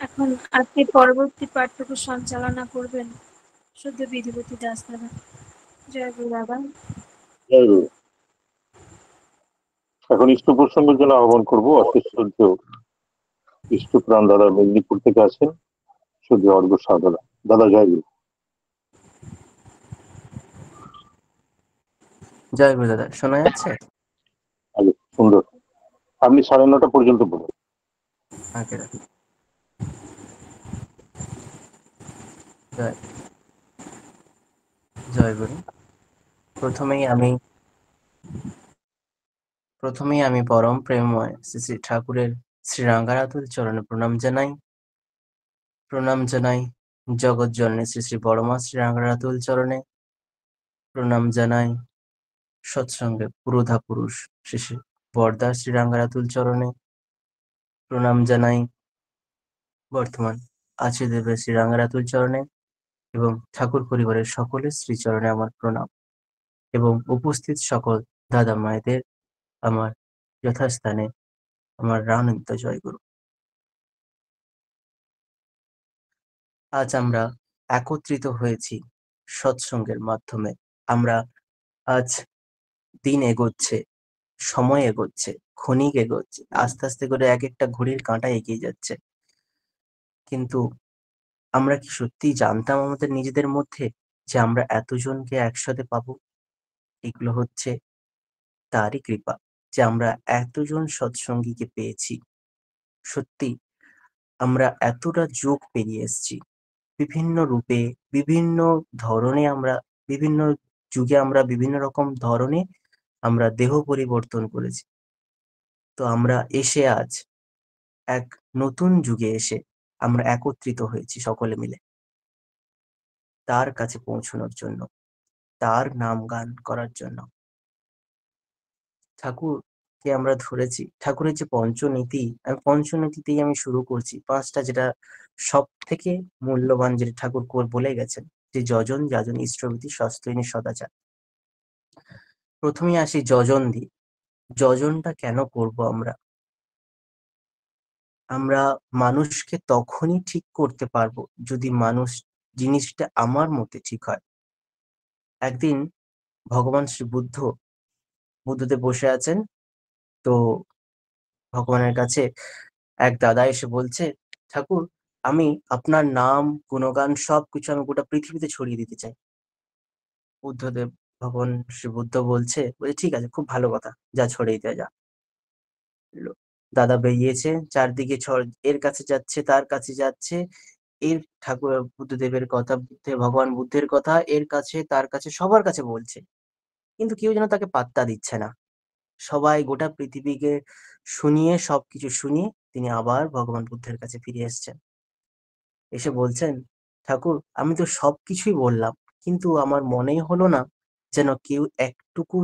এখন আপনি পরবর্তী পাঠটুকু সঞ্চালনা করবেন শুদ্ধ বিধিপতি দাস দ্বারা। জয় গুরু বাবা। জয় গুরু। এখন ইষ্ট প্রসঙ্গের জন্য আহ্বান করবো অশেষর্য ইষ্টপ্রাণ দাদা মেদিনীপুর থেকে আছেন, সূর্য অর্ঘ সাধনা। দাদা জয় গুরু। জয় গুরু দাদা, শোনা যাচ্ছে? আগে সুন্দর। আপনি 9:30 পর্যন্ত বলুন। আগে দাদা। জয় জয় গুরু। প্রথমেই আমি পরম প্রেমময় শ্রী শ্রী ঠাকুরের শ্রী রাঙ্গারাতুল চরণে প্রণাম জানাই জগৎ জননী শ্রী শ্রী বড়মা শ্রী রাঙ্গারাতুল চরণে প্রণাম জানাই সৎসঙ্গে পুরোধা পুরুষ শ্রী শ্রী বরদা শ্রী রাঙ্গারাতুল চরণে প্রণাম জানাই বর্তমান আচার্যদেবের শ্রী রাঙ্গারাতুল চরণে এবং ঠাকুর পরিবারের সকলের শ্রীচরণে আমার প্রণাম এবং উপস্থিত সকল দাদা মায়েদের আমার যথাস্থানে আমার রানন্ত জয়গুরু। আজ আমরা একত্রিত হয়েছি সৎসঙ্গের মাধ্যমে। আমরা আজ দিন এগোচ্ছে, সময় এগোচ্ছে, ক্ষণিক এগোচ্ছে, আস্তে আস্তে করে এক একটা ঘড়ির কাঁটা এগিয়ে যাচ্ছে। কিন্তু আমরা কি সত্যি জানতাম আমাদের নিজেদের মধ্যে যে আমরা এতজনকে একসাথে পাবো? এগুলো হচ্ছে তারই কৃপা যে আমরা এতজন সৎসঙ্গীকে পেয়েছি। সত্যি আমরা এতটা যুগ পেরিয়ে এসেছি, বিভিন্ন রূপে, বিভিন্ন ধরনে আমরা, বিভিন্ন যুগে আমরা বিভিন্ন রকম ধরনে আমরা দেহ পরিবর্তন করেছি। তো আমরা এসে আজ এক নতুন যুগে এসে আমরা একত্রিত হয়েছি সকলে মিলে তার কাছে পৌঁছানোর জন্য, তার নাম গান করার জন্য। ঠাকুরকে আমরা ধরেছি, ঠাকুরের যে পঞ্চনীতি, আমি পঞ্চনীতিতেই আমি শুরু করছি। 5টা যেটা সব থেকে মূল্যবান, যেটা ঠাকুর বলে গেছেন যে যজন যাজন ইষ্টভীতি সস্তৈনী সদাচার। প্রথমেই আসি যজন দিয়ে। যজনটা কেন করব আমরা? আমরা মানুষকে তখনই ঠিক করতে পারবো যদি মানুষ জিনিসটা আমার মতে ঠিক হয়। একদিন ভগবান শ্রী বুদ্ধদেব বসে আছেন, তো ভগবানের কাছে এক দাদা এসে বলছে, ঠাকুর আমি আপনার নাম গুণগান সবকিছু আমি গোটা পৃথিবীতে ছড়িয়ে দিতে চাই। বুদ্ধদেব, ভগবান শ্রী বুদ্ধ বলছে ঠিক আছে, খুব ভালো কথা, যা ছড়িয়ে দেয়া যা। দাদা বেরিয়েছে, চারদিকে এর কাছে যাচ্ছে, তার কাছে যাচ্ছে, এর ঠাকুর বুদ্ধদেবের কথা, ভগবান বুদ্ধের কথা এর কাছে তার কাছে সবার কাছে বলছে, কিন্তু কেউ যেন তাকে পাত্তা দিচ্ছে না। সবাই গোটা পৃথিবীকে শুনিয়ে, সবকিছু শুনিয়ে তিনি আবার ভগবান বুদ্ধের কাছে ফিরে এসেছেন। এসে বলছেন, ঠাকুর আমি তো সবকিছুই বললাম, কিন্তু আমার মনেই হলো না যেন কেউ একটুকু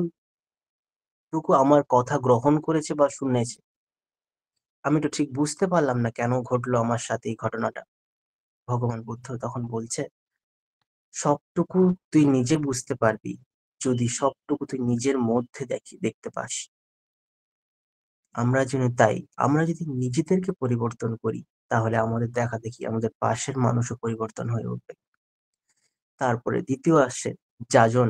আমার কথা গ্রহণ করেছে বা শুনেছে। আমি তো ঠিক বুঝতে পারলাম না কেন ঘটলো আমার সাথে এই ঘটনাটা। ভগবান বুদ্ধ তখন বলছে, সবটুকু তুই নিজে বুঝতে পারবি যদি সবটুকু তুই নিজের মধ্যে দেখতে পাস। আমরা যদি নিজেদেরকে পরিবর্তন করি, তাহলে আমাদের দেখা দেখি আমাদের পাশের মানুষও পরিবর্তন হয়ে উঠবে। তারপরে দ্বিতীয় আসছে যাজন।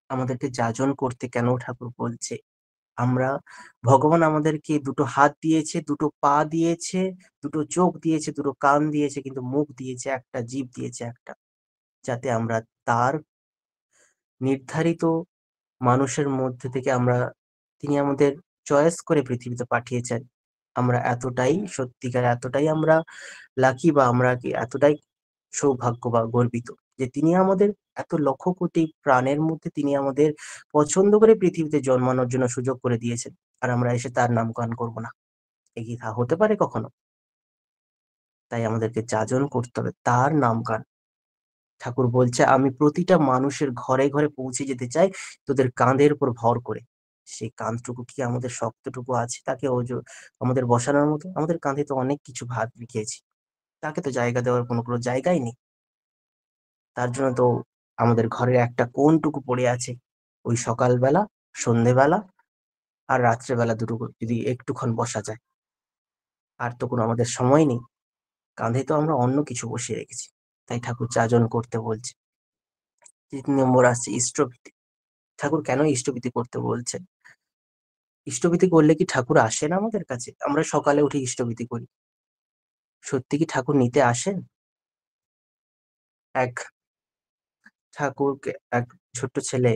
আমাদেরকে যাজন করতে কেন ঠাকুর বলছে? আমরা, ভগবান আমাদেরকে দুটো হাত দিয়েছে, দুটো পা দিয়েছে, দুটো চোখ দিয়েছে, দুটো কান দিয়েছে, কিন্তু মুখ দিয়েছে একটা, জিভ দিয়েছে একটা, যাতে আমরা তার নির্ধারিত মানুষের মধ্যে থেকে তিনি আমাদের চয়েস করে পৃথিবীতে পাঠিয়েছেন। আমরা এতটাই সত্যিকার, এতটাই আমরা লাকি, বা আমরা কি এতটাই সৌভাগ্য বা গর্বিত যে তিনি আমাদের এত লক্ষ কোটি প্রাণের মধ্যে তিনি আমাদের পছন্দ করে পৃথিবীতে জন্মানোর জন্য সুযোগ করে দিয়েছেন, আর আমরা এসে তার নামগান করব না? এ কি হতে পারে কখনো? তাই আমাদেরকে যাজন করতে হবে তার নামগান। ঠাকুর বলছে, আমি প্রতিটা মানুষের ঘরে ঘরে পৌঁছে যেতে চাই তোদের কাঁধের উপর ভর করে। সেই কাঁধটুকু কি আমাদের শক্তটুকু আছে তাকে আমাদের বসানোর মতো? আমাদের কাঁধে তো অনেক কিছু ভাত রেখেছি, তাকে তো জায়গা দেওয়ার কোনো কোনো জায়গাই নেই। তার জন্য তো আমাদের ঘরের একটা কোণটুকু পড়ে আছে, ওই সকালবেলা, সন্ধেবেলা আর রাত্রেবেলা দুটো যদি একটুক্ষণ বসা যায়। আর তো কোনো আমাদের সময় নেই, কাঁধে তো আমরা অন্য কিছু বসিয়ে রেখেছি। তাই ঠাকুর যাজন করতে বলছে। 3 নম্বর আসছে ইষ্টভীতি। ঠাকুর কেন ইষ্টভীতি করতে বলছে? ইষ্টভীতি করলে কি ঠাকুর আসেন আমাদের কাছে? আমরা সকালে উঠে ইষ্টভীতি করি, সত্যি কি ঠাকুর নিতে আসেন? এক ঠাকুরকে এক ছোট্ট ছেলে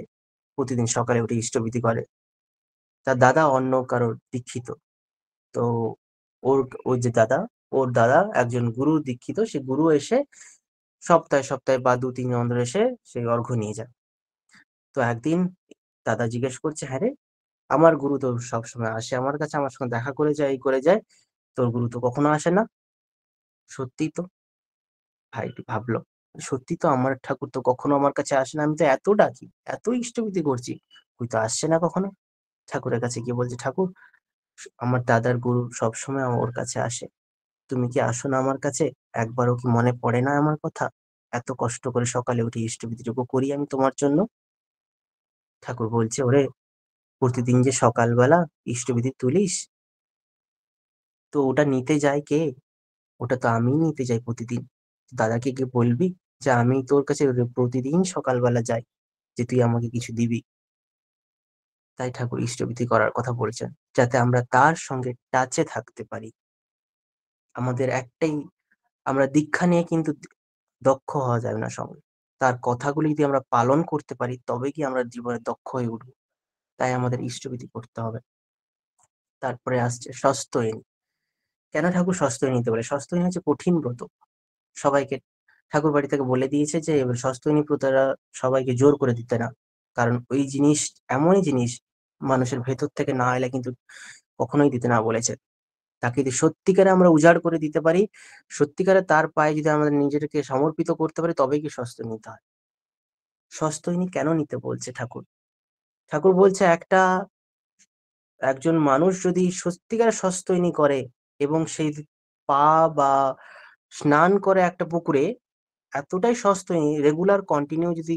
প্রতিদিন সকালে উঠে ইষ্টভীতি করে। তার দাদা অন্য কারোর দীক্ষিত। তো ওর যে দাদা, ওর দাদা একজন গুরু দীক্ষিত। সে গুরু এসে সপ্তাহে সপ্তাহে বা 2-3 জন ধরে এসে সেই অর্ঘ্য নিয়ে যায়। তো একদিন দাদা জিজ্ঞেস করছে, হ্যাঁ রে, আমার গুরু তো সবসময় আসে আমার কাছে, আমার সঙ্গে দেখা করে যায়, এই করে যায়, তোর গুরু তো কখনো আসে না। সত্যি তো। ভাইটি ভাবলো, সত্যি তো, আমার ঠাকুর তো কখনো আমার কাছে আসে না, আমি তো এত ডাকি, এত ইষ্টভীতি করছি, ওই তো আসছে না কখনো। ঠাকুরের কাছে গিয়ে বলছে, ঠাকুর, আমার দাদার গুরু সবসময় ওর কাছে আসে, তুমি কি আসো না আমার কাছে? একবারও কি মনে পড়ে না আমার কথা? এত কষ্ট করে সকালে উঠে ইষ্টভীতিটুকু করি আমি তোমার জন্য। ঠাকুর বলছে, ওরে, প্রতিদিন যে সকালবেলা ইষ্টভীতি তুলিস, তো ওটা নিতে যায় কে? ওটা তো আমিই নিতে যাই প্রতিদিন। দাদাকে গিয়ে বলবি যে আমি তোর কাছে প্রতিদিন সকালবেলা যাই, যে তুই আমাকে কিছু দিবি। তাই ঠাকুর ইষ্টভীতি করার কথা বলছেন, যাতে আমরা তার সঙ্গে টাচে থাকতে পারি। আমাদের একটাই, আমরা দীক্ষা নিয়ে কিন্তু দক্ষ হওয়া যাবে না সঙ্গে। তার কথাগুলি যদি আমরা পালন করতে পারি, তবে কি আমরা জীবনে দক্ষ হয়ে উঠবো। তাই আমাদের ইষ্টভীতি করতে হবে। তারপরে আসছে স্বস্ত্যয়নী। কেন ঠাকুর স্বস্ত্যয়নী নিতে বলে? স্বস্ত্যয়নী হচ্ছে কঠিন ব্রত। সবাইকে ঠাকুর বাড়ি থেকে বলে দিয়েছে যে স্বস্ত্যয়নী প্রথাটা সবাইকে জোর করে দিতে না। কারণ ওই জিনিস এমনই জিনিস, মানুষের ভেতর থেকে না এলে কিন্তু কখনোই দিতে না বলেছে। তাকে যদি সত্যিকারে আমরা উজাড় করে দিতে পারি, সত্যিকারে তার পায়ে যদি আমাদের নিজেদেরকে সমর্পিত করতে পারি, তবেই কি স্বস্ত্য নিতে হয়। স্বস্ত্যয়নী কেন নিতে বলছে ঠাকুর? ঠাকুর বলছে, একজন মানুষ যদি সত্যিকারে স্বস্ত্যয়নী করে এবং সেই পা বা স্নান করে একটা পুকুরে, এতটাই স্বস্ত্যয়নী রেগুলার কন্টিনিউ যদি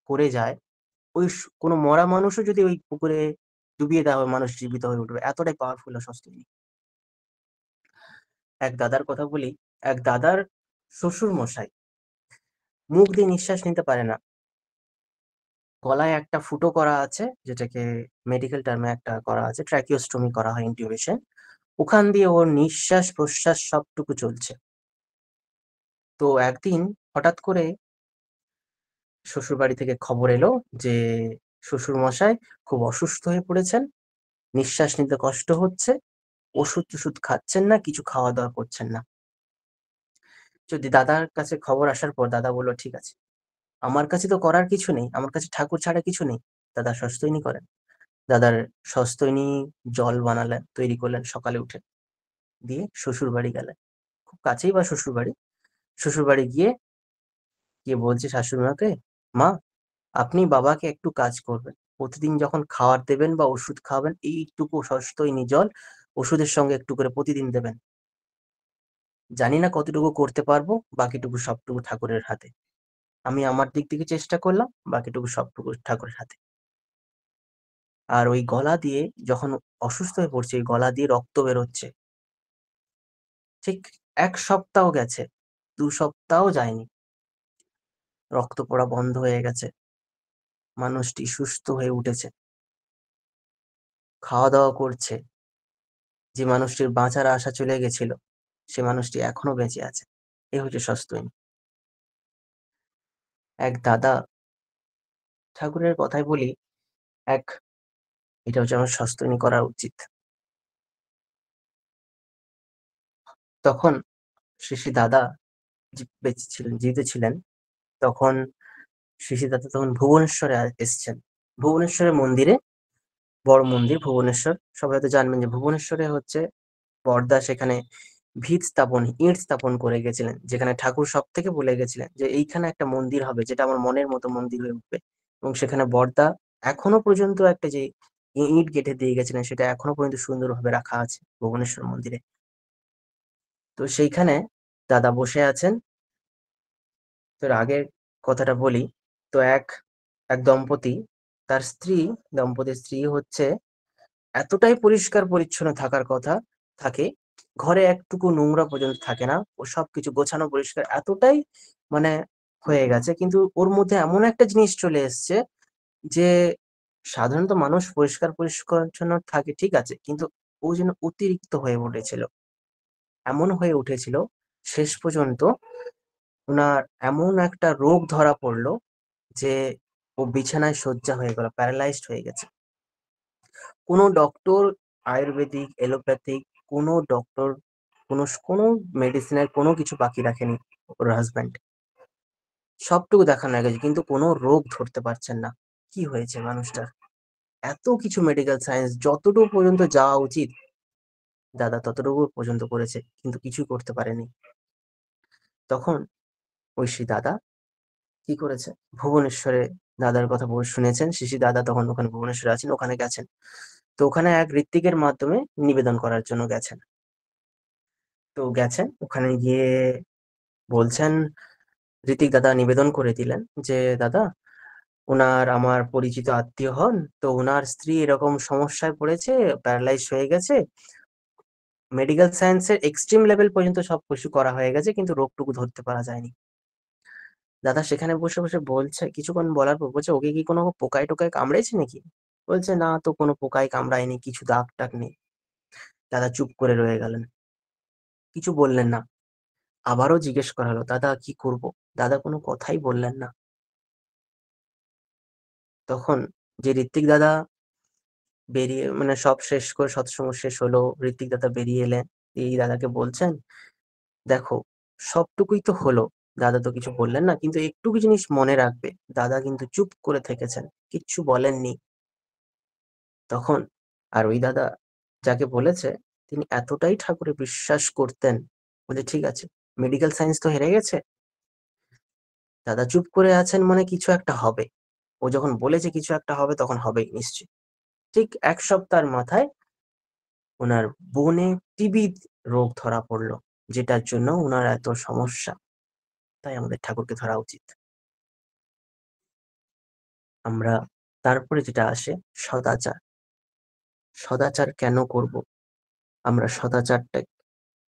করে যায়, কোনো মরা মানুষও যদি ওই পুকুরে ডুবিয়ে দেওয়া হয়, মানুষ জীবিত হয়ে উঠবে, এতটাই পাওয়ারফুল স্বস্ত্যয়নী। এক দাদার কথা বলি। এক দাদার শ্বশুর মশাই মুখ দিয়ে নিঃশ্বাস নিতে পারে না। গলায় একটা ফুটো করা আছে, যেটাকে মেডিকেল টার্মে একটা করা আছে, ট্র্যাকিওস্টমি করা হয়, ইন্টিউবেশন। ওখান দিয়ে ওর নিঃশ্বাস প্রশ্বাস সবটুকু চলছে। তো একদিন হঠাৎ করে শ্বশুর বাড়ি থেকে খবর এলো যে শ্বশুর মশাই খুব অসুস্থ হয়ে পড়েছেন, নিঃশ্বাস নিতে কষ্ট হচ্ছে, ওষুধ টষুধ খাচ্ছেন না, কিছু খাওয়া দাওয়া করছেন না। যদি দাদার কাছে খবর আসার পর দাদা বললো, ঠিক আছে, আমার কাছে তো করার কিছু নেই, আমার কাছে ঠাকুর ছাড়া কিছু নেই, দাদা স্বস্ত্যয়নী করেন। দাদার স্বস্ত্যয়নী জল বানালেন, তৈরি করলেন সকালে উঠে, দিয়ে শ্বশুর বাড়ি গেলেন। খুব কাছেই বা শ্বশুর বাড়ি। শ্বশুর বাড়ি গিয়ে গিয়ে বলছে শাশুড়ি মাকে, মা, আপনি বাবাকে একটু কাজ করবেন, প্রতিদিন যখন খাবার দেবেন বা ওষুধ খাওয়াবেন, এইটুকু স্বস্ত্যয়নী জল ওষুধের সঙ্গে একটু করে প্রতিদিন দেবেন। জানি না কতটুকু করতে পারবো, বাকিটুকু সবটুকু ঠাকুরের হাতে। আমি আমার দিক থেকে চেষ্টা করলাম, বাকিটুকু সবটুকু ঠাকুরের হাতে। আর ওই গলা দিয়ে যখন অসুস্থ হয়ে পড়ছে, ওই গলা দিয়ে রক্ত বেরোচ্ছে। ঠিক 1 সপ্তাহ গেছে, 2 সপ্তাহ যায়নি, রক্ত পড়া বন্ধ হয়ে গেছে, মানুষটি সুস্থ হয়ে উঠেছে, খাওয়া দাওয়া করছে। যে মানুষটির বাঁচার আশা চলে গেছিল, সে মানুষটি এখনো বেঁচে আছে। এ হচ্ছে স্বস্ত্যয়নী। এক দাদা, ঠাকুরের কথাই বলি, এক এটা হচ্ছে আমার স্বস্ত্যয়নী করা উচিত। তখন শ্রী দাদা বেঁচে ছিলেন, জীবিত ছিলেন। তখন শ্রী দাদা তখন ভুবনেশ্বরে এসছেন। ভুবনেশ্বরের মন্দিরে, বড় মন্দির ভুবনেশ্বর, সবাই তো জানবেন যে ভুবনেশ্বরে হচ্ছে বড়দা সেখানে ইট স্থাপন করে গেছিলেন, যেখানে ঠাকুর সব থেকে বলে গেছিলেন যে এইখানে একটা মন্দির হবে, যেটা আমার মনের মতো মন্দির হয়ে উঠবে। এবং সেখানে বড়দা এখনো পর্যন্ত একটা যে ইট গেঁথে দিয়ে গেছিলেন, সেটা এখনো পর্যন্ত সুন্দরভাবে রাখা আছে ভুবনেশ্বর মন্দিরে। তো সেইখানে দাদা বসে আছেন। তোর আগের কথাটা বলি। তো এক এক দম্পতি, তার স্ত্রী, দম্পতির স্ত্রী হচ্ছে এতটাই পরিষ্কার পরিচ্ছন্ন থাকার কথা থাকে, ঘরে একটুকু নোংরা পর্যন্ত থাকে না, ও সবকিছু গোছানো পরিষ্কার এতটাই মানে হয়ে গেছে। কিন্তু ওর মধ্যে এমন একটা জিনিস চলে এসছে যে সাধারণত মানুষ পরিষ্কার পরিচ্ছন্ন থাকে ঠিক আছে, কিন্তু ও যেন অতিরিক্ত হয়ে উঠেছিল। এমন হয়ে উঠেছিল শেষ পর্যন্ত ওনার এমন একটা রোগ ধরা পড়লো যে ও বিছানায় শয্যা হয়ে গেল, প্যারালাইজড হয়ে গেছে। কোনো ডক্টর, আয়ুর্বেদিক, এলোপ্যাথিক, কোনো ডক্টর, কোনো মেডিসিনের কোনো কিছু বাকি রাখেনি ওর হাজব্যান্ড। সবটুকু দেখানো হয়ে গেছে, কিন্তু কোনো রোগ ধরতে পারছেন না। কি হয়েছে মানুষটার? এত কিছু মেডিকেল সায়েন্স যতটুকু পর্যন্ত যাওয়া উচিত দাদা ততটুকু পর্যন্ত করেছে, কিন্তু কিছুই করতে পারেনি। তখন ঐশী দাদা কি করেছে, ভুবনেশ্বরে দাদার কথা শুনেছেন, শিশি দাদা তখন ওখানে ভুবনেশ্বরে আছেন, ওখানে গেছেন। তো ওখানে এক ঋত্বিকের মাধ্যমে নিবেদন করার জন্য গেছেন। তো গেছেন, ওখানে গিয়ে বলছেন, ঋত্বিক দাদা নিবেদন করে দিলেন যে দাদা ওনার আমার পরিচিত আত্মীয় হন, তো ওনার স্ত্রী এরকম সমস্যায় পড়েছে, প্যারালাইজ হয়ে গেছে, মেডিকেল সায়েন্সের এক্সট্রিম লেভেল পর্যন্ত সব কিছু করা হয়ে গেছে, কিন্তু রোগটুকু ধরতে পারা যায়নি। দাদা সেখানে বসে বসে বলছে, কিছুক্ষণ বলার পর বলছে, ওকে কি কোনো পোকায় টোকায় কামড়েছে নাকি? বলছে না তো, কোনো পোকায় কামড়ায়নি, কিছু দাগ টাগ নেই। দাদা চুপ করে রয়ে গেলেন, কিছু বললেন না। আবারও জিজ্ঞেস করা হলো, দাদা কি করব? দাদা কোনো কথাই বললেন না। তখন যে ঋত্বিক দাদা বেরিয়ে মানে সব শেষ করে, সৎসঙ্গ শেষ হলো, ঋত্বিক দাদা বেরিয়ে এলেন, এই দাদাকে বলছেন, দেখো সবটুকুই তো হলো, দাদা তো কিছু বললেন না, কিন্তু একটু জিনিস মনে রাখবে, দাদা কিন্তু চুপ করে থেকেছেন, কিচ্ছু বলেননি। তখন আর ওই দাদা যাকে বলেছে, তিনি এতটাই ঠাকুরে বিশ্বাস করতেন, বলে ঠিক আছে, মেডিকেল সায়েন্স তো হেরে গেছে, দাদা চুপ করে আছেন মানে কিছু একটা হবে, ও যখন বলেছে কিছু একটা হবে তখন হবেই নিশ্চয়ই। ঠিক 1 সপ্তাহের মাথায় ওনার বোনে টিবি রোগ ধরা পড়লো, যেটার জন্য ওনার এত সমস্যা। তাই আমাদের ঠাকুরকে ধরা উচিত। আমরা তারপরে যেটা আসে, সদাচার। সদাচার কেন করব? আমরা সদাচারটা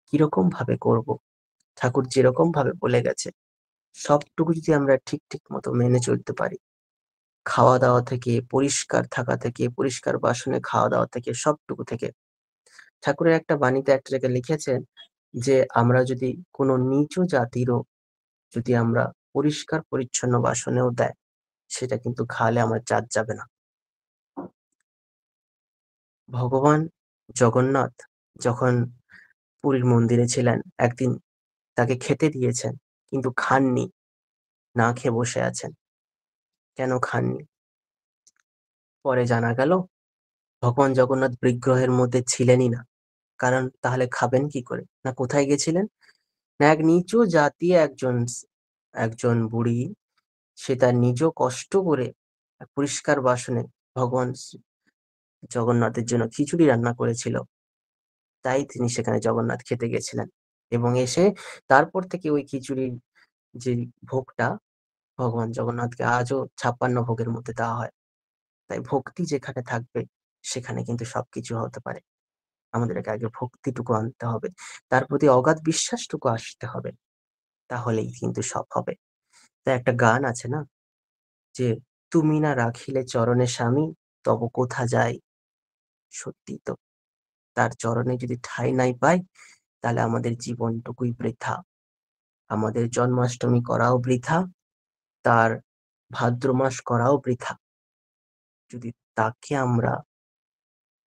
কিরকম ভাবে করব? ঠাকুর যেরকম ভাবে বলে গেছে সবটুকু যদি আমরা ঠিক ঠিক মতো মেনে চলতে পারি, খাওয়া দাওয়া থেকে, পরিষ্কার থাকা থেকে, পরিষ্কার বাসনে খাওয়া দাওয়া থেকে, সবটুকু থেকে। ঠাকুরের একটা বাণীতে একটা জায়গায় লিখেছেন যে আমরা যদি কোনো নিচু জাতিরও যদি আমরা পরিষ্কার পরিচ্ছন্ন বাসনেও দেয়, সেটা কিন্তু খাওয়ালে আমার জাত যাবে না। ভগবান জগন্নাথ যখন পুরীর মন্দিরে ছিলেন, একদিন তাকে খেতে দিয়েছেন, কিন্তু খাননি, না খেয়ে বসে আছেন। কেন খাননি? পরে জানা গেল ভগবান জগন্নাথ বিগ্রহের মধ্যে ছিলেনই না। কারণ তাহলে খাবেন কি করে? না কোথায় গেছিলেন? না এক নিচু জাতি একজন একজন বুড়ি, সে তার নিজ কষ্ট করে পরিষ্কার বাসনে ভগবান জগন্নাথের জন্য খিচুড়ি রান্না করেছিল, তাই তিনি সেখানে জগন্নাথ খেতে গেছিলেন। এবং এসে তারপর থেকে ওই খিচুড়ির যে ভোগটা ভগবান জগন্নাথকে আজও 56 ভোগের মধ্যে দেওয়া হয়। তাই ভক্তি যেখানে থাকবে সেখানে কিন্তু সবকিছু হতে পারে। আমাদেরকে আগে ভক্তিটুকু আনতে হবে, তার প্রতি অগাধ বিশ্বাসটুকু আসতে হবে, তাহলেই কিন্তু সব হবে। তাই একটা গান আছে না, যে তুমি না রাখিলে চরণে স্বামী, তব কোথা যাই। সত্যি তো, তার চরণে যদি ঠাঁই নাই পাই, তাহলে আমাদের জীবনটুকুই বৃথা। আমাদের জন্মাষ্টমী করাও বৃথা, তার ভাদ্র মাস করাও বৃথা, যদি তাকে আমরা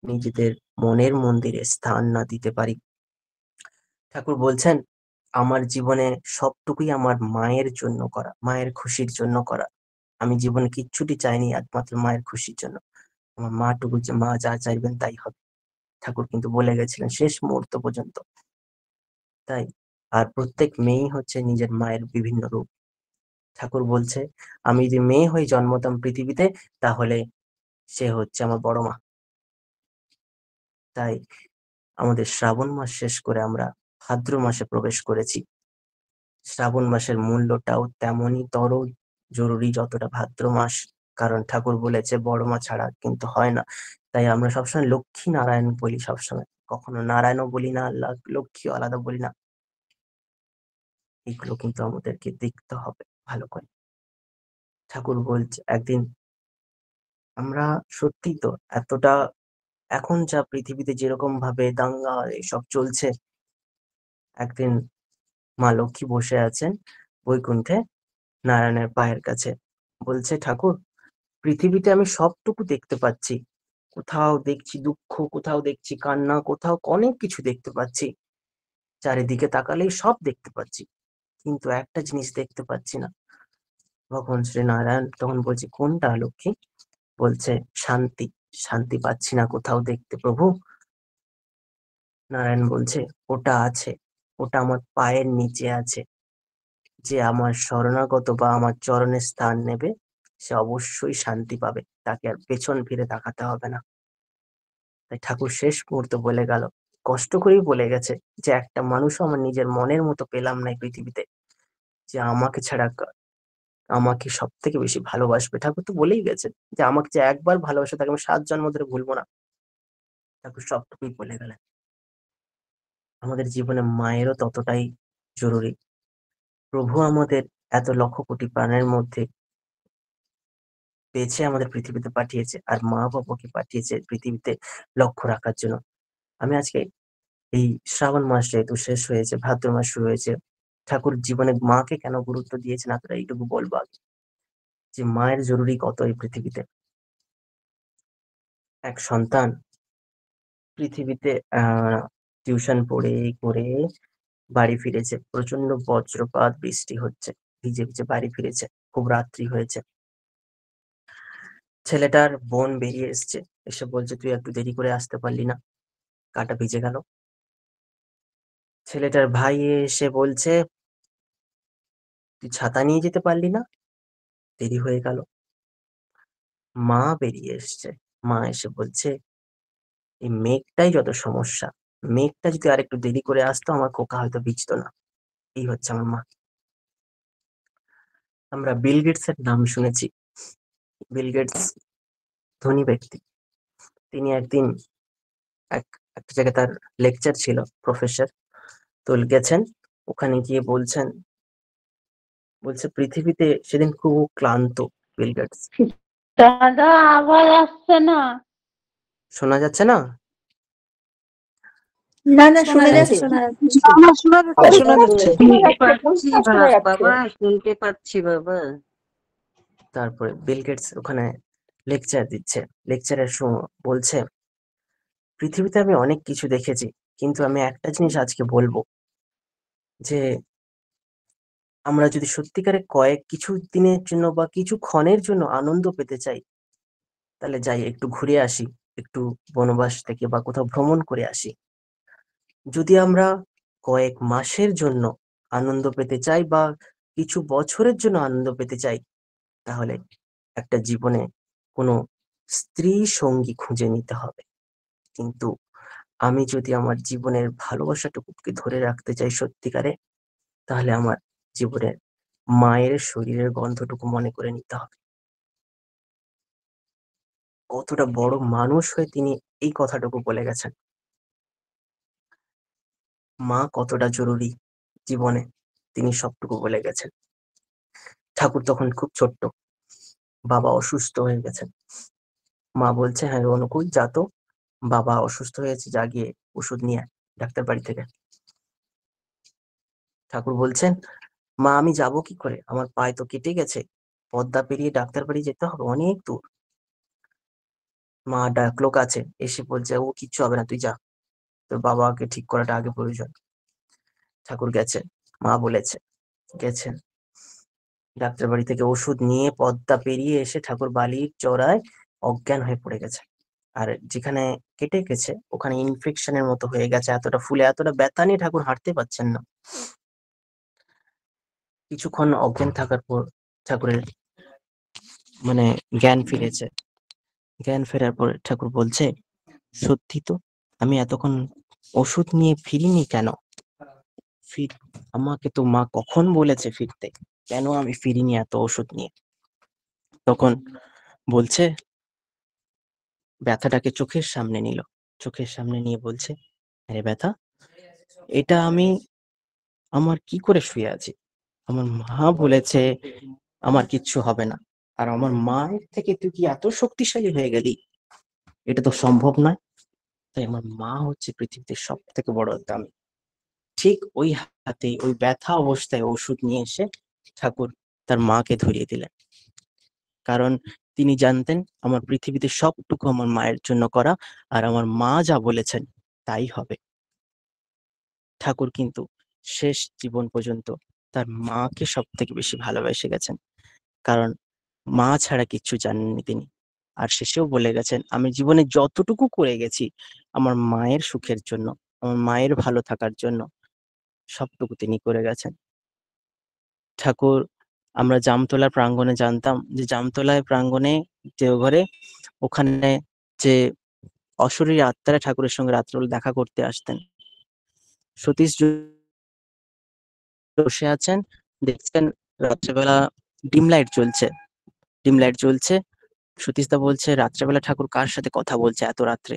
নিজেদের মনের মন্দিরে স্থান না দিতে পারি। ঠাকুর বলছেন, আমার জীবনে সবটুকুই আমার মায়ের জন্য করা, মায়ের খুশির জন্য করা। আমি জীবনে কিচ্ছুটি চাইনি একমাত্র মায়ের খুশির জন্য। আমার মাটুকু, যে মা যা চাইবেন তাই হবে, ঠাকুর কিন্তু বলে গেছিলেন শেষ মুহূর্ত পর্যন্ত। তাই আর প্রত্যেক মেয়েই হচ্ছে নিজের মায়ের বিভিন্ন রূপ। ঠাকুর বলছে, আমি যদি মেয়ে হয়ে জন্মতাম পৃথিবীতে, তাহলে সে হচ্ছে আমার বড় মা। তাই আমাদের শ্রাবণ মাস শেষ করে আমরা ভাদ্র মাসে প্রবেশ করেছি। শ্রাবণ মাসের মূল্যটাও তেমনই জরুরি যতটা ভাদ্র মাস। কারণ ঠাকুর বলেছে বড় মা ছাড়া কিন্তু হয় না। তাই আমরা সবসময় লক্ষ্মী নারায়ণ বলি সবসময়। কখনো নারায়ণও বলি না, লক্ষ্মীও আলাদা বলি না। এগুলো কিন্তু আমাদেরকে দেখতে হবে ভালো করে। ঠাকুর বলছে একদিন আমরা সত্যি তো এতটা, এখন যা পৃথিবীতে যেরকম ভাবে দাঙ্গা এসব চলছে, একদিন মা লক্ষ্মী বসে আছেন বৈকুণ্ঠে নারায়ণের পায়ের কাছে, বলছে ঠাকুর পৃথিবীতে আমি সবটুকু দেখতে পাচ্ছি, কোথাও দেখছি দুঃখ, কোথাও দেখছি কান্না, কোথাও অনেক কিছু দেখতে পাচ্ছি, চারিদিকে তাকালেই সব দেখতে পাচ্ছি, কিন্তু একটা জিনিস দেখতে পাচ্ছি না। ভগবান শ্রী নারায়ণ তখন বলছে কোনটা লক্ষ্মী? বলছে শান্তি, শান্তি পাচ্ছি না কোথাও দেখতে প্রভু। নারায়ণ বলছে ওটা আছে, ওটা আমার পায়ের নিচে আছে। যে আমার শরণাগত বা আমার চরণে স্থান নেবে সে অবশ্যই শান্তি পাবে, তাকে আর পেছন ফিরে তাকাতে হবে না। তাই ঠাকুর শেষ মুহূর্তে বলে গেল, কষ্ট করেই বলে গেছে, যে একটা মানুষও আমার নিজের মনের মতো পেলাম না এই পৃথিবীতে, যে আমাকে ছাড়া আমাকে সব থেকে বেশি ভালোবাসবে। ঠাকুর তো বলেই গেছে যে আমাকে যে একবার ভালোবাসে তাকে আমি 7 জন্ম ধরে ভুলবো না। ঠাকুর সবটুকুই বলে গেলেন। আমাদের জীবনে মায়েরও ততটাই জরুরি। প্রভু আমাদের এত লক্ষ কোটি প্রাণের মধ্যে বেছে আমাদের পৃথিবীতে পাঠিয়েছে, আর মা বাবাকে পাঠিয়েছে পৃথিবীতে লক্ষ্য রাখার জন্য। আমি আজকে এই শ্রাবণ মাস যেহেতু শেষ হয়েছে, ভাদ্র মাস শুরু হয়েছে, ঠাকুর জীবনে মাকে কেন গুরুত্ব দিয়েছেন এতটা এইটুকু বলবো আগে, যে মায়ের জরুরি কত এই পৃথিবীতে। এক সন্তান পৃথিবীতে টিউশন পড়ে করে বাড়ি ফিরেছে, প্রচন্ড বজ্রপাত বৃষ্টি হচ্ছে, ভিজে ভিজে বাড়ি ফিরেছে, খুব রাত্রি হয়েছে। ছেলেটার বোন বেরিয়ে এসছে, এসে বলছে তুই একটু দেরি করে আসতে পারলি না, গাটা ভিজে গেল। ছেলেটার ভাই এসে বলছে তুই ছাতা নিয়ে যেতে পারলি না, দেরি হয়ে গেল। মা বেরিয়ে এসছে, মা এসে বলছে এই মেঘটাই যত সমস্যা, মেঘটা যদি আর একটু দেরি করে আসতো আমার খোকা হয়তো ভিজতো না। এই হচ্ছে আমার মা। আমরা বিল গেটস এর নাম শুনেছি। বিল গেটস ধনী ব্যক্তি। তিনি একদিন এক একটা জায়গায় তার লেকচার ছিল, প্রফেসর তো গেছেন, ওখানে গিয়ে বলছে পৃথিবীতে সেদিন খুব ক্লান্ত বিল গেটস। দাদা আওয়াজ আসছে না। শোনা যাচ্ছে না? না না শোনা শোনা যাচ্ছে। যাচ্ছে, শোনা যাচ্ছে। শোনা যাচ্ছে, শোনা যাচ্ছে। বাবা শুনতে পাচ্ছি বাবা। তারপরে বিল গেটস ওখানে লেকচার দিচ্ছে, লেকচারের বলছে পৃথিবীতে আমি অনেক কিছু দেখেছি, কিন্তু আমি একটা জিনিস আজকে বলবো, যে আমরা যদি সত্যিকারে কিছু দিনের জন্য বা কিছু ক্ষণের জন্য আনন্দ পেতে চাই, তাহলে যাই একটু ঘুরে আসি, একটু বনবাস থেকে বা কোথাও ভ্রমণ করে আসি। যদি আমরা কয়েক মাসের জন্য আনন্দ পেতে চাই বা কিছু বছরের জন্য আনন্দ পেতে চাই, তাহলে একটা জীবনে কোনো স্ত্রী সঙ্গী খুঁজে নিতে হবে। কিন্তু আমি যদি আমার জীবনের ভালোবাসাটুকুকে ধরে রাখতে চাই সত্যিকারে, তাহলে আমার জীবনের মায়ের শরীরের গন্ধটুকু মনে করে নিতে হবে। কতটা বড় মানুষ হয়ে তিনি এই কথাটুকু বলে গেছেন। মা কতটা জরুরি জীবনে, তিনি সবটুকু বলে গেছেন। ঠাকুর তখন খুব ছোট্ট, বাবা অসুস্থ হয়ে গেছেন। মা বলছে হ্যাঁ অনুকূল যা তো, বাবা অসুস্থ হয়েছে, যা গিয়ে ওষুধ নিয়ে আয় ডাক্তার বাড়ি থেকে। ঠাকুর বলছেন মা আমি যাব কি করে, আমার পায়ে তো কেটে গেছে, পদ্মা পেরিয়ে ডাক্তার বাড়ি যেতে হবে অনেক দূর। মা ডাকলো কাছে, এসে বলছে ও কিচ্ছু হবে না, তুই যা, তোর বাবাকে ঠিক করাটা আগে প্রয়োজন। ঠাকুর গেছেন, মা বলেছে গেছেন, ডাক্তার বাড়ি থেকে ওষুধ নিয়ে পদ্মা পেরিয়ে এসে ঠাকুর বালির চড়ায় অজ্ঞান হয়ে পড়ে গেছে। আর যেখানে কেটে গেছে ওখানে ইনফেকশনের মতো হয়ে গেছে, এতটা ফুলে এতটা ব্যথা নিয়ে ঠাকুর হাঁটতে পারছেন না। কিছুক্ষণ অজ্ঞান থাকার পর ঠাকুরের জ্ঞান ফিরেছে। জ্ঞান ফেরার পর ঠাকুর বলছে সত্যি তো, আমি এতক্ষণ ওষুধ নিয়ে ফিরিনি কেন? আমাকে তো মা কখন বলেছে ফিরতে, কেন আমি ফিরিনি এত ওষুধ নিয়ে? তখন বলছে ব্যথাটাকে চোখের সামনে নিল, চোখের সামনে নিয়ে বলছে আরে ব্যথা, এটা আমি আমার কি করে শুয়ে আছি? আমার মা বলেছে আমার কিচ্ছু হবে না, আর আমার মায়ের থেকে তুই কি এত শক্তিশালী হয়ে গেলি? এটা তো সম্ভব নয়। তাই আমার মা হচ্ছে পৃথিবীতে সব থেকে বড় দামি। ঠিক ওই হাতে ওই ব্যথা অবস্থায় ওষুধ নিয়ে এসে ঠাকুর তার মাকে ধরিয়ে দিলেন, কারণ তিনি জানতেন আমার পৃথিবীতে সবটুকু আমার মায়ের জন্য করা, আর আমার মা যা বলেছেন তাই হবে। ঠাকুর কিন্তু শেষ জীবন পর্যন্ত তার মাকে সব থেকে বেশি ভালোবেসে গেছেন, কারণ মা ছাড়া কিচ্ছু জানেননি তিনি। আর শেষেও বলে গেছেন, আমি জীবনে যতটুকু করে গেছি আমার মায়ের সুখের জন্য, আমার মায়ের ভালো থাকার জন্য সবটুকু তিনি করে গেছেন। ঠাকুর, আমরা জামতলার প্রাঙ্গণে জানতাম যে জামতলায় প্রাঙ্গণে দেওঘরে ওখানে যে অশরীরী আত্মারা ঠাকুরের সঙ্গে রাত্রেবেলা দেখা করতে আসতেন, সতীশ বসে আছেন, দেখছেন রাত্রেবেলা ডিম লাইট জ্বলছে, ডিম লাইট জ্বলছে। সতীশদা বলছে রাত্রেবেলা ঠাকুর কার সাথে কথা বলছে এত রাত্রে?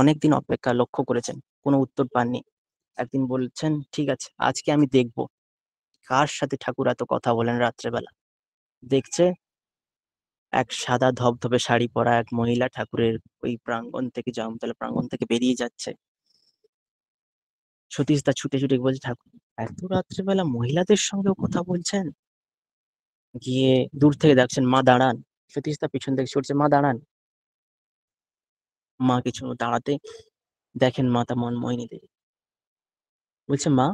অনেকদিন অপেক্ষা, লক্ষ্য করেছেন, কোনো উত্তর পাননি। একদিন বলছেন ঠিক আছে আজকে আমি দেখবো কার সাথে ঠাকুর এত কথা বলেন রাত্রেবেলা। দেখছে এক সাদা ধবধবে শাড়ি পরা এক মহিলা ঠাকুরের ওই প্রাঙ্গণ থেকে, জামতলা প্রাঙ্গণ থেকে বেরিয়ে যাচ্ছে। সতীশদা ছুটে ছুটে বলছে ঠাকুর এত রাত্রেবেলা মহিলাদের সঙ্গেও কথা বলছেন? গিয়ে দূর থেকে দেখছেন মা দাঁড়ান। সতীশদা পিছন থেকে ছুটছে, মা দাঁড়ান। মা কিছু দাঁড়াতে দেখেন মাতা মনমোহিনী দেবী। বলছে মা,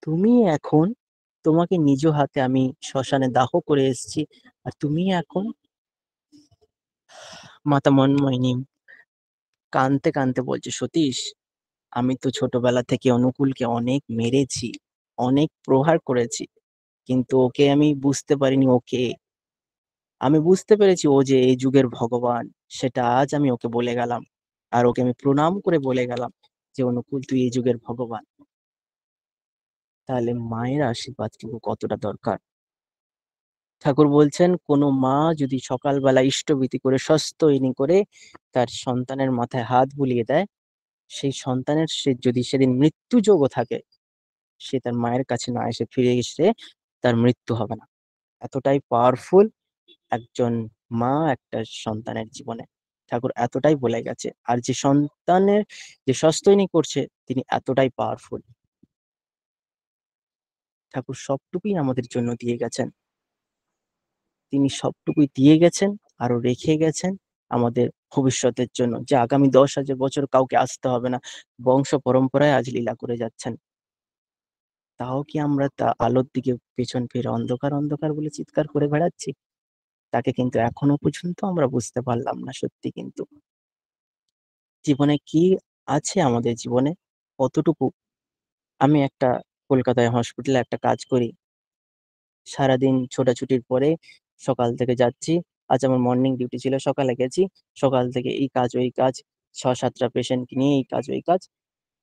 তুমি এখন, তোমাকে নিজ হাতে আমি শ্মশানে দাহ করে এসেছি, আর তুমি এখন? মাতা মনমোহিনী কাঁদতে কাঁদতে বলছে সতীশ, আমি তো ছোটবেলা থেকে অনুকূলকে অনেক মেরেছি, অনেক প্রহার করেছি, কিন্তু ওকে আমি বুঝতে পারিনি ওকে। আমি বুঝতে পেরেছি ও যে এই যুগের ভগবান, সেটা আজ আমি ওকে বলে গেলাম, আর ওকে আমি প্রণাম করে বলে গেলাম যে অনুকূল তুই এই যুগের ভগবান। তাহলে মায়ের আশীর্বাদটুকু কতটা দরকার। ঠাকুর বলছেন কোনো মা যদি সকালবেলা ইষ্টভীতি করে স্বস্ত্যয়নী করে তার সন্তানের মাথায় হাত বুলিয়ে দেয়, সেই সন্তানের সে যদি সেদিন মৃত্যুযোগও থাকে, সে তার মায়ের কাছে না এসে ফিরে এসে তার মৃত্যু হবে না। এতটাই পাওয়ারফুল একজন মা একটা সন্তানের জীবনে। ঠাকুর এতটাই বলে গেছে, আর যে সন্তানের যে সস্তৈনী করছে তিনি এতটাই পাওয়ারফুল। ঠাকুর সবটুকুই আমাদের জন্য দিয়ে গেছেন, তিনি সবটুকুই দিয়ে গেছেন, আরো রেখে গেছেন আমাদের ভবিষ্যতের জন্য, যে আগামী 10,000 বছর কাউকে আসতে হবে না, বংশ পরম্পরায় আজ লীলা করে যাচ্ছেন। তাও কি আমরা তা আলোর দিকে পেছন ফিরে অন্ধকার অন্ধকার বলে চিৎকার করে বেড়াচ্ছি? তাকে কিন্তু এখনো পর্যন্ত আমরা বুঝতে পারলাম না। সত্যি কিন্তু জীবনে কি আছে, আমাদের জীবনে কতটুকু। আমি একটা কলকাতায় হসপিটালে একটা কাজ করি, সারাদিন ছোটাছুটির পরে সকাল থেকে যাচ্ছি। আজ আমার মর্নিং ডিউটি ছিল, সকালে গেছি, সকাল থেকে এই কাজ ওই কাজ, 6-7টা পেশেন্ট নিয়ে এই কাজ ওই কাজ।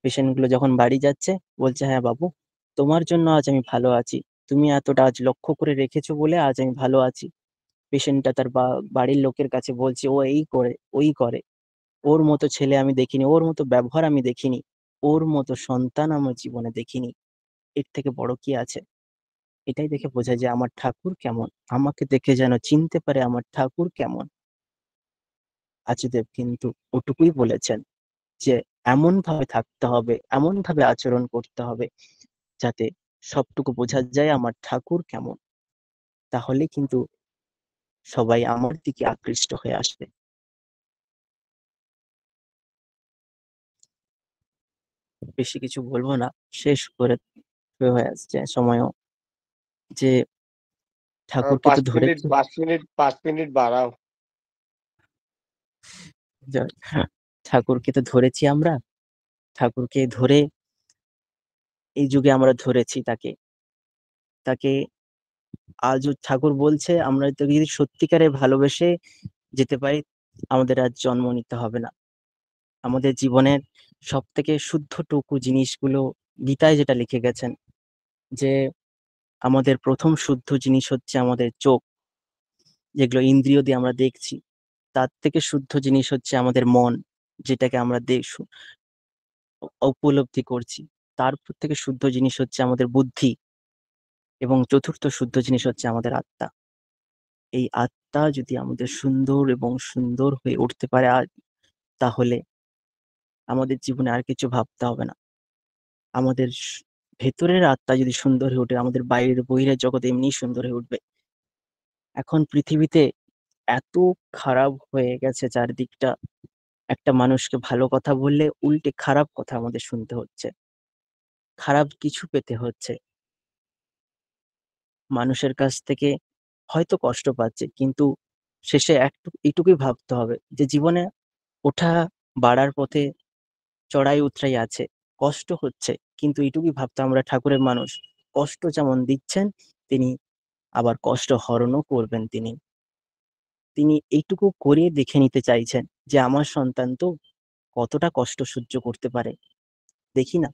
পেশেন্ট গুলো যখন বাড়ি যাচ্ছে বলছে হ্যাঁ বাবু, তোমার জন্য আজ আমি ভালো আছি, তুমি এতটা আজ লক্ষ্য করে রেখেছো বলে আজ আমি ভালো আছি। পেশেন্টটা তার বাড়ির লোকের কাছে বলছে ও এই করে ওই করে, ওর মতো ছেলে আমি দেখিনি, ওর মতো ব্যবহার আমি দেখিনি, ওর মতো সন্তান আমার জীবনে দেখিনি, এর থেকে বড় কি আছে? এটাই দেখে বোঝা যায় আমার ঠাকুর কেমন, আমাকে দেখে যেন চিনতে পারে আমার ঠাকুর কেমন। আচার্যদেব কিন্তু ওটুকুই বলেছেন যে এমন ভাবে থাকতে হবে, এমন ভাবে আচরণ করতে হবে যাতে সবটুকু বোঝা যায় আমার ঠাকুর কেমন। তাহলে কিন্তু সবাই আমার দিকে আকৃষ্ট হয়ে আসবে। বেশি কিছু বলবো না, শেষ করে হয়ে আসছে সময়ও, যে ঠাকুরকে তো 5 মিনিট ধরেছি। 5 মিনিট 5 মিনিট বাড়াও। ঠাকুরকে তো ধরেছি আমরা, ঠাকুরকে ধরে এই যুগে আমরা ধরেছি তাকে, তাকে আজও ঠাকুর বলছে আমরা তো যদি সত্যিকারে ভালোবেসে যেতে পারি, আমাদের আর জন্ম নিতে হবে না। আমাদের জীবনের সব থেকে শুদ্ধটুকু জিনিসগুলো গীতায় যেটা লিখে গেছেন, যে আমাদের প্রথম শুদ্ধ জিনিস হচ্ছে আমাদের চোখ, যেগুলো ইন্দ্রিয় দিয়ে আমরা দেখছি। তার থেকে শুদ্ধ জিনিস হচ্ছে আমাদের মন, যেটাকে আমরা উপলব্ধি করছি। তারপর থেকে শুদ্ধ জিনিস হচ্ছে আমাদের বুদ্ধি, এবং চতুর্থ শুদ্ধ জিনিস হচ্ছে আমাদের আত্মা। এই আত্মা যদি আমাদের সুন্দর এবং সুন্দর হয়ে উঠতে পারে তাহলে আমাদের জীবনে আর কিছু ভাবতে হবে না। আমাদের ভেতরের আত্মা যদি সুন্দর হয়ে ওঠে, আমাদের বাইরের বহিরের জগৎ এমনি সুন্দর হয়ে উঠবে। এখন পৃথিবীতে এত খারাপ হয়ে গেছে চারদিকটা, একটা মানুষকে ভালো কথা বললে উল্টে খারাপ কথা আমাদের শুনতে হচ্ছে, খারাপ কিছু পেতে হচ্ছে। মানুষের কাছ থেকে হয়তো কষ্ট পাচ্ছে, কিন্তু শেষে এইটুকুই ভাবতে হবে যে জীবনে ওঠা বাড়ার পথে চড়াই উতরাই আছে, কষ্ট হচ্ছে, কিন্তু এইটুকুই ভাবতে, আমরা ঠাকুরের মানুষ, কষ্ট যেমন দিচ্ছেন তিনি আবার কষ্ট হরণও করবেন। তিনি তিনি এইটুকু করে দেখে নিতে চাইছেন যে আমার সন্তান তো কতটা কষ্ট সহ্য করতে পারে, দেখি না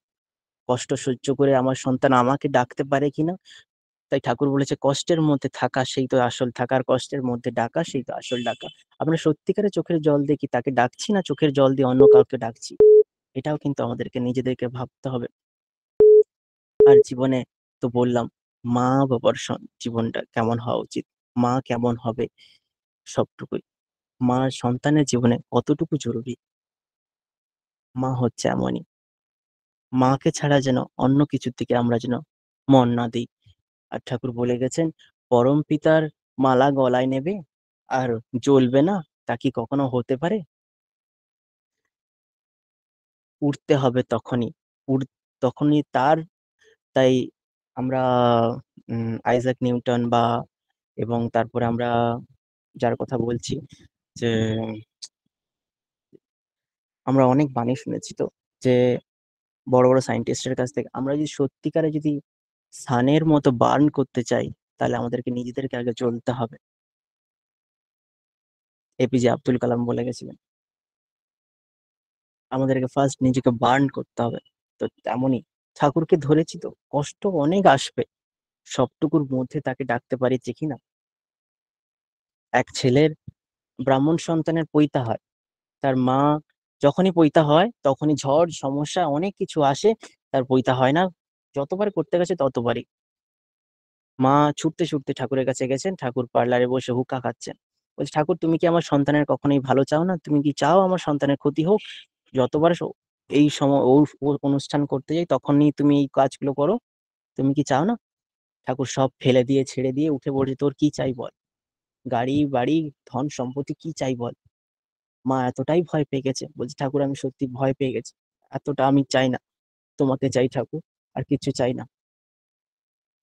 কষ্ট সহ্য করে আমার সন্তান আমাকে ডাকতে পারে কিনা। তাই ঠাকুর বলেছে, কষ্টের মধ্যে থাকা সেই তো আসল থাকা, আর কষ্টের মধ্যে ডাকা সেই তো আসল ডাকা। আমরা সত্যিকারে চোখের জল দিয়ে কি তাকে ডাকছি, না চোখের জল দিয়ে অন্য কাউকে ডাকছি? এটাও কিন্তু আমাদেরকে নিজেদেরকে ভাবতে হবে। আর জীবনে তো বললাম, মা বাবার জীবনটা কেমন হওয়া উচিত, মা কেমন হবে, সবটুকুই। মা সন্তানের জীবনে কতটুকু জরুরি, মা হচ্ছে এমনই। মাকে ছাড়া যেন অন্য কিছুর দিকে আমরা যেন মন না দিই। আর ঠাকুর বলে গেছেন, পরম পিতার মালা গলায় নেবে আর জ্বলবে না, তা কি কখনো হতে পারে? উঠতে হবে তখনই, তখনই তার। তাই আমরা আইজাক নিউটন বা, এবং তারপরে আমরা যার কথা বলছি, যে আমরা অনেক বাণী শুনেছি তো, যে বড় বড় সায়েন্টিস্টের কাছ থেকে, আমরা যদি সত্যিকারে যদি সানের মতো বার্ন করতে চাই, তাহলে আমাদেরকে নিজেদেরকে আগে জ্বলতে হবে। এপিজে আব্দুল কালাম বলে গেছিলেন, আমাদেরকে ফার্স্ট নিজেকে বার্ন করতে হবে। তো তেমনই ঠাকুরকে ধরেছি তো কষ্ট অনেক আসবে, সবটুকুর মধ্যে তাকে ডাকতে পারিছি কিনা। এক ছেলের ব্রাহ্মণ সন্তানের পৈতা হয়, তার মা যখনই পৈতা হয় তখনই ঝড় সমস্যা অনেক কিছু আসে, তার পৈতা হয় না। যতবার করতে গেছে ততবারই মা ছুটতে ছুটতে ঠাকুরের কাছে গেছেন, ঠাকুর পার্লারে বসে হুক্কা খাচ্ছেন। বলছে, ঠাকুর তুমি কি আমার সন্তানের কখনোই ভালো চাও না? তুমি কি চাও আমার সন্তানের ক্ষতি হোক? যতবার এই সময় ও অনুষ্ঠান করতে যাই তখনই তুমি এই কাজগুলো করো, তুমি কি চাও না? ঠাকুর সব ফেলে দিয়ে ছেড়ে দিয়ে উঠে পড়ছে, তোর কি চাই বল, গাড়ি বাড়ি ধন সম্পত্তি কি চাই বল। মা এতটাই ভয় পেয়ে গেছে, বলছে, ঠাকুর আমি সত্যি ভয় পেয়ে গেছি, এতটা আমি চাই না, তোমাকে চাই ঠাকুর, আর কিছু চাই না।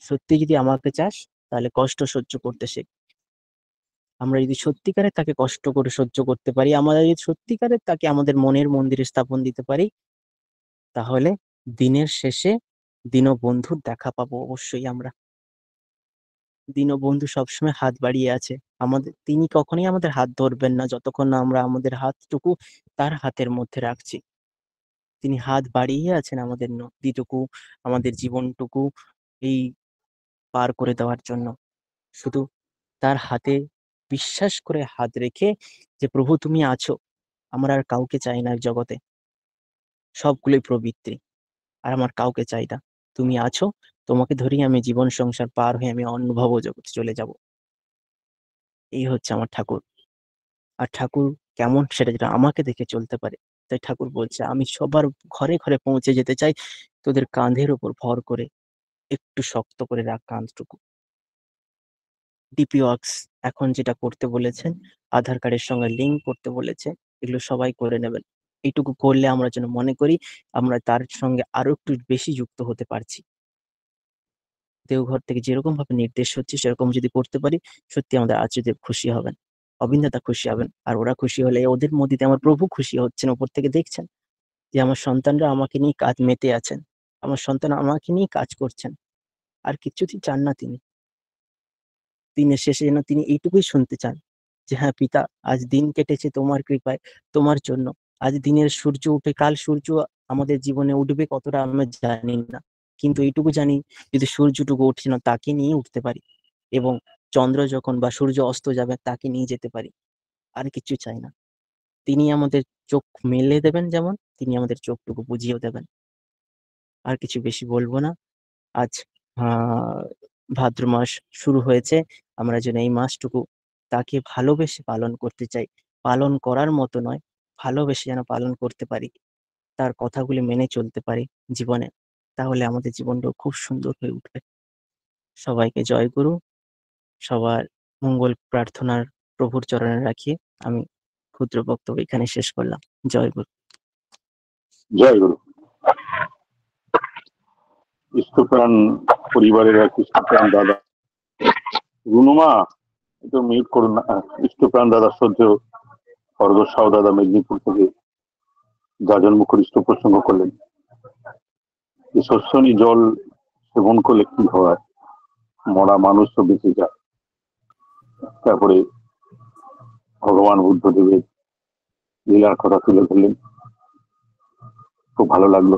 সত্যি যদি আমাকে চাস তাহলে কষ্ট সহ্য করতে শেখ। আমরা যদি সত্যিকারে তাকে কষ্ট করে সহ্য করতে পারি, আমরা যদি সত্যিকারে তাকে আমাদের মনের মন্দিরে স্থাপন দিতে পারি, তাহলে দিনের শেষে দীনবন্ধুর দেখা পাবো অবশ্যই আমরা। দীনবন্ধু সবসময় হাত বাড়িয়ে আছে আমাদের, তিনি কখনোই আমাদের হাত ধরবেন না যতক্ষণ না আমরা আমাদের হাতটুকু তার হাতের মধ্যে রাখছি। তিনি হাত বাড়িয়ে আছেন আমাদের নদীটুকু, আমাদের জীবনটুকু এই পার করে দেওয়ার জন্য। শুধু তার হাতে বিশ্বাস করে হাত রেখে, যে প্রভু তুমি আছো, আমার আর কাউকে চাই না জগতে, সবগুলোই প্রবৃত্তি, আর আমার কাউকে চাই না, তুমি আছো, তোমাকে ধরেই আমি জীবন সংসার পার হয়ে আমি অনুভব জগতে চলে যাব। এই হচ্ছে আমার ঠাকুর। আর ঠাকুর কেমন সেটা যেটা আমাকে দেখে চলতে পারে। তাই ঠাকুর বলছে, আমি সবার ঘরে ঘরে পৌঁছে যেতে চাই, তোদের কাঁধের উপর ভর করে একটু শক্ত করে রাখ কাঁধটুকু। ডিপি ওয়ার্কস এখন যেটা করতে বলেছেন, আধার কার্ডের সঙ্গে লিঙ্ক করতে বলেছে, এগুলো সবাই করে নেবেন। এইটুকু করলে আমরা যেন মনে করি আমরা তার সঙ্গে আরো একটু বেশি যুক্ত হতে পারছি। দেওঘর থেকে যেরকম ভাবে নির্দেশ হচ্ছে সেরকম যদি করতে পারি, সত্যি আমাদের আচার্যদেব খুশি হবেন, অবিন্দাতা খুশি হবেন। আর ওরা খুশি হলে ওদের মধ্যে আমার প্রভু খুশি হচ্ছেন, ওপর থেকে দেখছেন যে আমার সন্তানরা আমাকে নিয়ে কাজ মেতে আছেন, আমার সন্তান আমাকে নিয়ে কাজ করছেন, আর কিছুতেই চান না তিনি। দিনের শেষে যেন তিনি এইটুকুই শুনতে চান, যে হ্যাঁ পিতা, আজ দিন কেটেছে তোমার কৃপায়, তোমার জন্য। আজ দিনের সূর্য উঠে, কাল সূর্য আমাদের জীবনে উঠবে কতটা আমরা জানি না, কিন্তু এইটুকু জানি, যদি সূর্যটুকু উঠছে না তাকে নিয়ে উঠতে পারি, এবং চন্দ্র যখন বা সূর্য অস্ত যাবে তাকে নিয়ে যেতে পারি, আর কিছু চাই না। তিনি আমাদের চোখ মেলে দেবেন যেমন, তিনি আমাদের চোখটুকু বুঝিয়েও দেবেন। আর কিছু বেশি বলবো না। আজ ভাদ্র মাস শুরু হয়েছে, আমরা যেন এই মাসটুকু তাকে ভালোবেসে পালন করতে চাই, পালন করার মতো নয়, ভালোবেসে যেন পালন করতে পারি, তার কথাগুলি মেনে চলতে পারি জীবনে, তাহলে আমাদের জীবনটাও খুব সুন্দর হয়ে উঠবে। সবাইকে জয় গুরু। সবার মঙ্গল প্রার্থনার প্রভুর চরণে রাখি আমি ক্ষুদ্র বক্তব্য এখানে শেষ করলাম। জয় গুরু। জয় গুরু। ইষ্টপ্রাণ পরিবারের এক ইষ্টপ্রাণ দাদা রুনুমা, একটু মিউট করুন না। ইষ্টপ্রাণ দাদা সহ্য অর্ঘ্য সাউ দাদা মেদিনীপুর থেকে গাজন মুখর ইষ্ট প্রসঙ্গ করলেন। এই শস্যনি জল সেবন করলে কি হয়, মরা মানুষও বেঁচে যায়। তারপরে ভগবান বুদ্ধদেবের লীলার কথা তুলে ধরলেন, খুব ভালো লাগলো।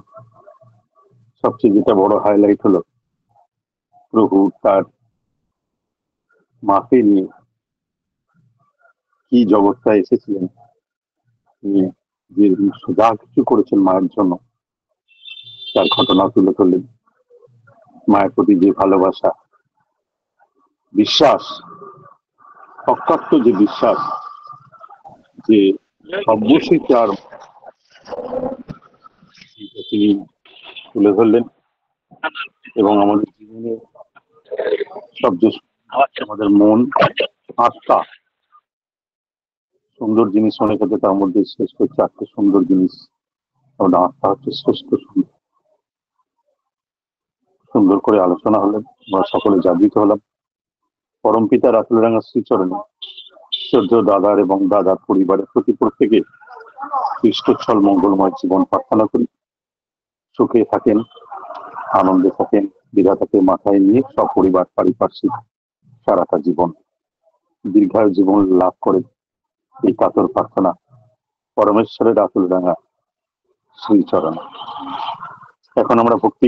সবচেয়ে যেটা বড় হাইলাইট হলো, প্রভু তার মাকে নিয়ে কি জগৎটায় এসেছিলেন, তিনি যে যা কিছু করেছেন মায়ের জন্য তার ঘটনা তুলে ধরলেন। মায়ের প্রতি যে ভালোবাসা, বিশ্বাস, অকাট্য যে বিশ্বাস, যে অবশ্যই তার তিনি তুলে ধরলেন। এবং আমাদের জীবনে সবচেয়ে আমাদের মন, আত্মা সুন্দর জিনিস অনেক আছে, তার মধ্যে শ্রেষ্ঠ চারটে সুন্দর জিনিস। আমাদের আত্মা হচ্ছে শ্রেষ্ঠ সুন্দর। সুন্দর করে আলোচনা হলেন, আমরা সকলে জাগৃত হলাম। পরম পিতা রাতুলডাঙ্গা শ্রীচরণে শ্রদ্ধেয় দাদার এবং দাদার পরিবারের প্রতি প্রত্যেকে কৃষ্ণচ্ছল মঙ্গলময় জীবন প্রার্থনা করি। সুখে থাকেন, আনন্দে থাকেন, বিধাতাকে মাথায় নিয়ে সপরিবার পারিপার্শ্বিক সারাটা জীবন দীর্ঘায়ু জীবন লাভ করে, এই কাতর প্রার্থনা পরমেশ্বরের রাতুলডাঙ্গা শ্রীচরণে। এখন আমরা ভক্তি